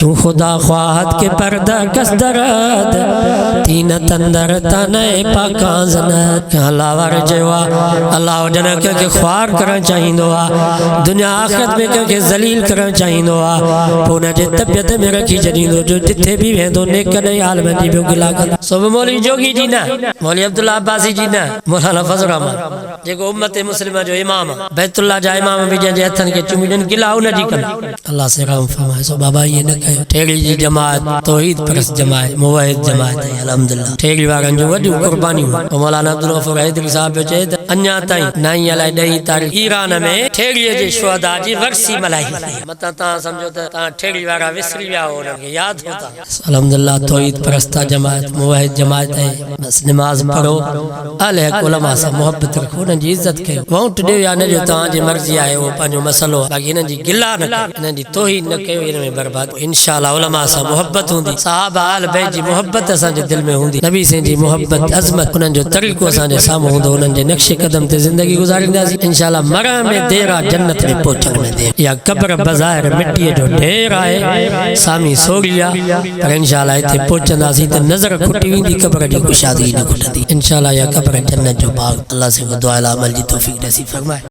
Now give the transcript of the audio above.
तू खुदा ख्वाहत के पर्दा कस दरद तीन तंदर तने पाकाजनत अल्लाह जेवा अल्लाह जन के ख्वार करन चाहिंदो आ दुनिया आखिरत में के जलील करन चाहिंदो आ पुना जे तबियत में रखी जदीदो जो जिथे भी वेंदो नेक ने हाल में दियो गिला कर सब मौलवी जोगी जी ना मौलवी अब्दुल्ला अब्बासी जी ना मौलाना फजल रहमान जेको उम्मत मुस्लिमा जो इमाम बैतुल्लाह जा इमाम भी जे हथन के चुमीन गिला उन जी कर अल्लाह से रहम फरमाए सो बाबा ये न ठेड़ी जी जमात तौहीद परस जमात मुवाहिद जमात है अल्हम्दुलिल्लाह ठेड़ी वारन जो वडी कुर्बानी मौलाना अब्दुल गफूर हैदरी साहब जो चए अन्या ताई नाई अलाई 10 तारीख ईरान में ठेड़ी जे शुहदा जी वर्सी मलाई मता ता समझो ता ठेड़ी वारा विसरी विया हो उनके याद होता अल्हम्दुलिल्लाह तौहीद परस्ता जमात मुवाहिद जमात है बस नमाज पढ़ो अले उलमा से मोहब्बत रखो न जी इज्जत कयो वोट दे या न जो ता जी मर्जी आहे वो पांजो मसलो बाकी न जी गिला न जी तौहीद न कयो इन में बर्बाद इंशाअल्लाह उलमा से मोहब्बत होंदी सहाबा आल बैत जी मोहब्बत असा जे दिल में होंदी नबी से जी मोहब्बत अजमत उन जो तरीको असा जे सामो होंदो उन जे नक्शे कदम ते जिंदगी गुजारिंदासी इंशाअल्लाह मरा में देर आ जन्नत में पहुंचण में देर या कब्र बाजार मिट्टी जो ढेर आहे सामी सोरिया पर इंशाअल्लाह इथे पहुंचंदासी त नजर खुटी वेंदी कब्र जी कुशादगी न खुटंदी इंशाअल्लाह या कब्र जन्नत जो बाग अल्लाह से दुआ अमल जी तौफीक नसीब फरमाए।